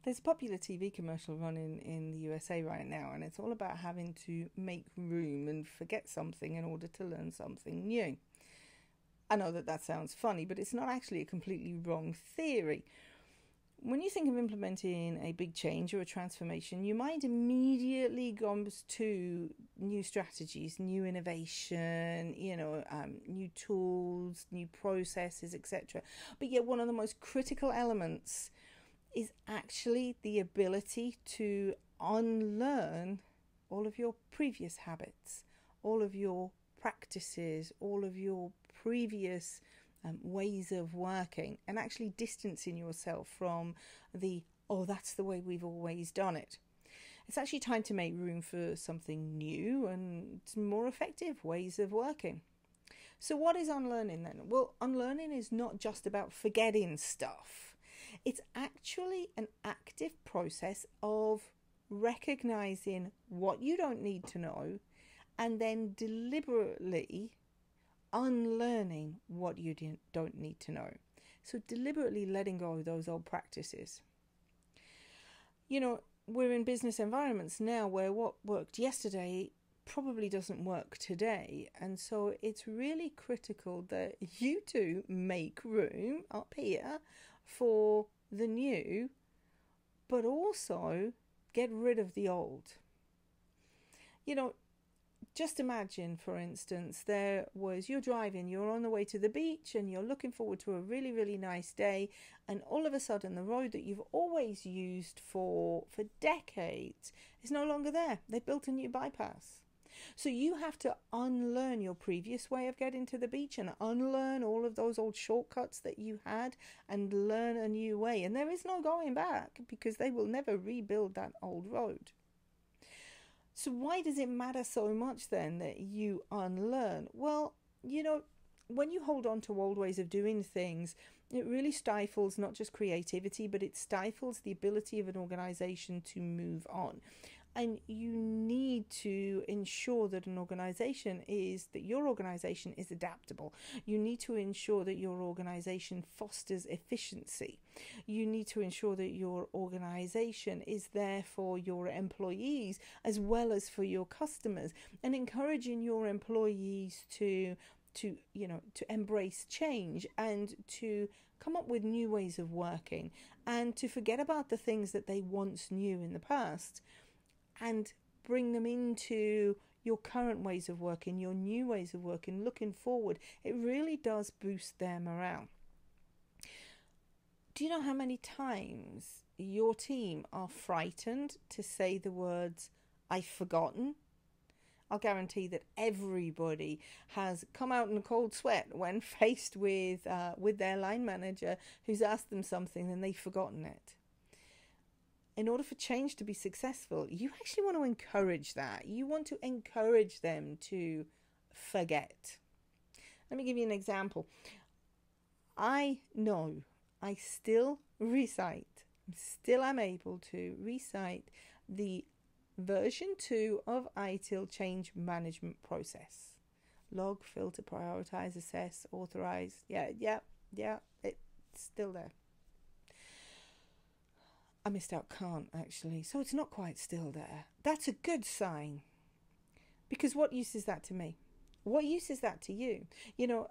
There's a popular TV commercial running in the USA right now, and it's all about having to make room and forget something in order to learn something new. I know that that sounds funny, but it's not actually a completely wrong theory. When you think of implementing a big change or a transformation, your mind immediately goes to new strategies, new innovation, new tools, new processes, etc. But yet, one of the most critical elements is actually the ability to unlearn all of your previous habits, all of your practices, all of your previous ways of working, and actually distancing yourself from oh, that's the way we've always done it. It's actually time to make room for something new and more effective ways of working. So what is unlearning then? Well, unlearning is not just about forgetting stuff. It's actually an active process of recognizing what you don't need to know and then deliberately unlearning what you don't need to know. So deliberately letting go of those old practices. We're in business environments now where what worked yesterday probably doesn't work today. And so it's really critical that you two make room up here for the new, but also get rid of the old. Just imagine, for instance, you're driving, you're on the way to the beach and you're looking forward to a really, really nice day, and all of a sudden the road that you've always used for decades is no longer there. They built a new bypass. So you have to unlearn your previous way of getting to the beach and unlearn all of those old shortcuts that you had and learn a new way. And there is no going back because they will never rebuild that old road. So why does it matter so much then that you unlearn? Well, when you hold on to old ways of doing things, it really stifles not just creativity, but it stifles the ability of an organization to move on. And you need to ensure that your organization is adaptable. You need to ensure that your organization fosters efficiency. You need to ensure that your organization is there for your employees as well as for your customers, and encouraging your employees to embrace change and to come up with new ways of working and to forget about the things that they once knew in the past and bring them into your current ways of working, your new ways of working, looking forward. It really does boost their morale. Do you know how many times your team are frightened to say the words, "I've forgotten"? I'll guarantee that everybody has come out in a cold sweat when faced with their line manager who's asked them something and they've forgotten it. In order for change to be successful, you actually want to encourage that. You want to encourage them to forget. Let me give you an example. I know I still am able to recite the version 2 of ITIL change management process. Log, filter, prioritize, assess, authorize. Yeah, it's still there. I missed out can't actually, so it's not quite still there. That's a good sign, because what use is that to me? What use is that to you?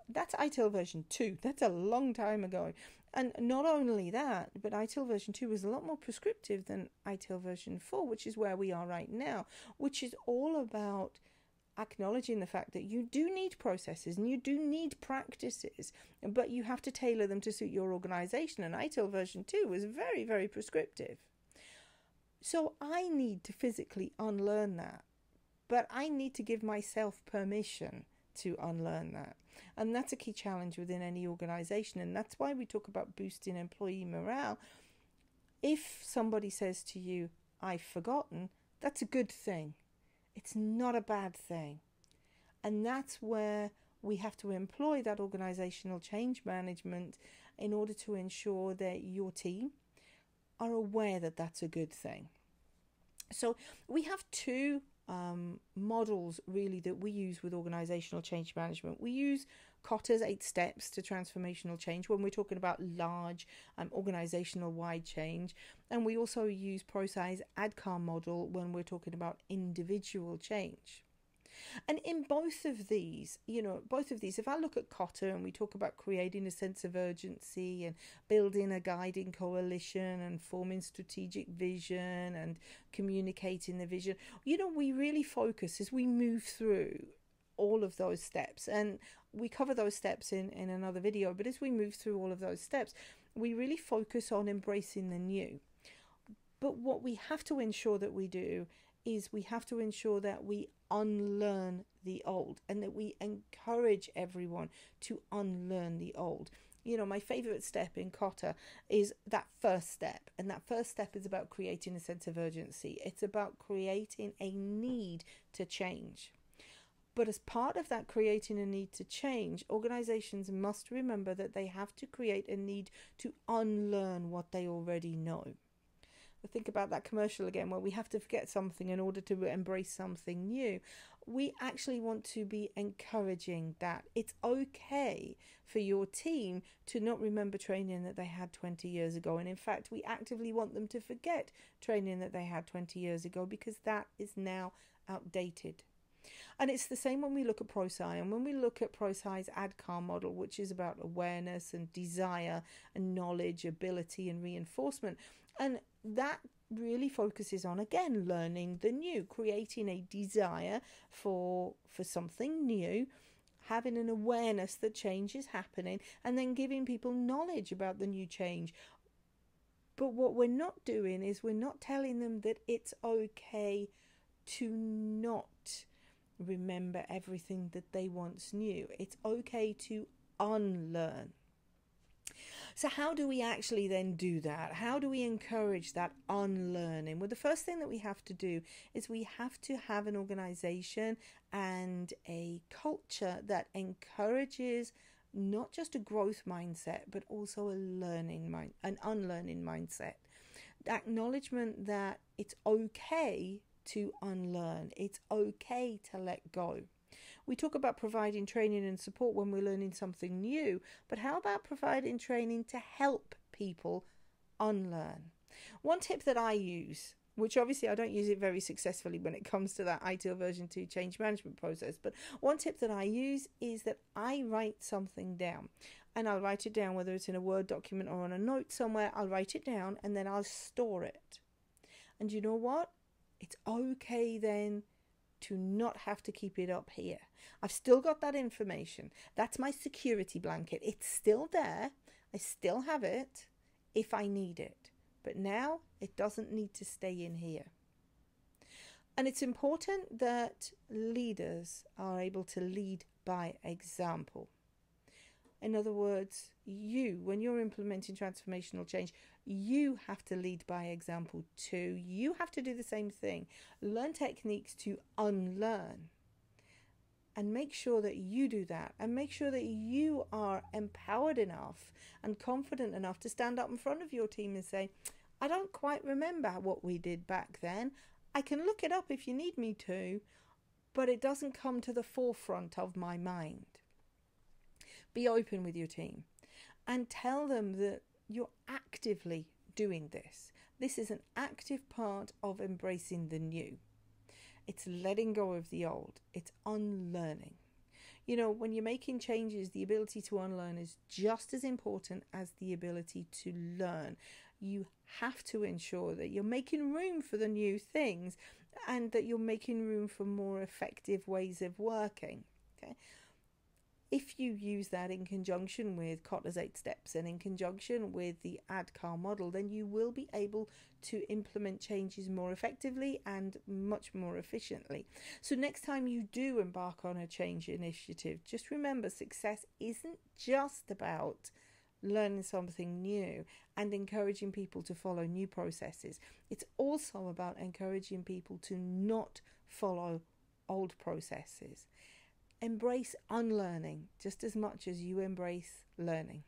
That's ITIL version 2. That's a long time ago. And not only that, but ITIL version 2 was a lot more prescriptive than ITIL version 4, which is where we are right now, which is all about acknowledging the fact that you do need processes and you do need practices, but you have to tailor them to suit your organization. And ITIL version 2 was very, very prescriptive. So I need to physically unlearn that, but I need to give myself permission to unlearn that. And that's a key challenge within any organization. And that's why we talk about boosting employee morale. If somebody says to you, "I've forgotten," that's a good thing. It's not a bad thing. And that's where we have to employ that organizational change management in order to ensure that your team are aware that that's a good thing. So we have two models really that we use with organizational change management. We use Kotter's 8 steps to transformational change when we're talking about large organizational wide change, and we also use ProSci's ADKAR model when we're talking about individual change. And in both of these, if I look at Kotter and we talk about creating a sense of urgency and building a guiding coalition and forming strategic vision and communicating the vision, we really focus as we move through all of those steps. And we cover those steps in another video, but as we move through all of those steps, we really focus on embracing the new. But what we have to ensure that we do is we have to ensure that we unlearn the old, and that we encourage everyone to unlearn the old. My favorite step in Kotter is that first step, and that first step is about creating a sense of urgency. It's about creating a need to change. But as part of that creating a need to change, organizations must remember that they have to create a need to unlearn what they already know. Think about that commercial again, where we have to forget something in order to embrace something new. We actually want to be encouraging that it's okay for your team to not remember training that they had 20 years ago. And in fact, we actively want them to forget training that they had 20 years ago, because that is now outdated. And it's the same when we look at ProSci, and when we look at ProSci's ADKAR model, which is about awareness and desire and knowledge, ability and reinforcement. And that really focuses on, again, learning the new, creating a desire for something new, having an awareness that change is happening, and then giving people knowledge about the new change. But what we're not doing is we're not telling them that it's okay to not remember everything that they once knew. It's okay to unlearn. So how do we actually then do that? How do we encourage that unlearning? Well, the first thing that we have to do is we have to have an organization and a culture that encourages not just a growth mindset, but also an unlearning mindset. The acknowledgement that it's okay to unlearn. It's okay to let go. We talk about providing training and support when we're learning something new, but how about providing training to help people unlearn? One tip that I use, which obviously I don't use it very successfully when it comes to that ITIL version 2 change management process, but one tip that I use is that I write something down. And I'll write it down, whether it's in a Word document or on a note somewhere. I'll write it down and then I'll store it. And you know what? It's okay then to not have to keep it up here. I've still got that information. That's my security blanket. It's still there. I still have it if I need it. But now it doesn't need to stay in here. And it's important that leaders are able to lead by example. In other words, when you're implementing transformational change, you have to lead by example too. You have to do the same thing. Learn techniques to unlearn. And make sure that you do that. And make sure that you are empowered enough and confident enough to stand up in front of your team and say, I don't quite remember what we did back then. I can look it up if you need me to, but it doesn't come to the forefront of my mind. Be open with your team and tell them that you're actively doing this. This is an active part of embracing the new. It's letting go of the old. It's unlearning. When you're making changes, the ability to unlearn is just as important as the ability to learn. You have to ensure that you're making room for the new things and that you're making room for more effective ways of working. Okay. If you use that in conjunction with Kotter's 8 steps and in conjunction with the ADKAR model, then you will be able to implement changes more effectively and much more efficiently. So next time you do embark on a change initiative, just remember success isn't just about learning something new and encouraging people to follow new processes. It's also about encouraging people to not follow old processes. Embrace unlearning just as much as you embrace learning.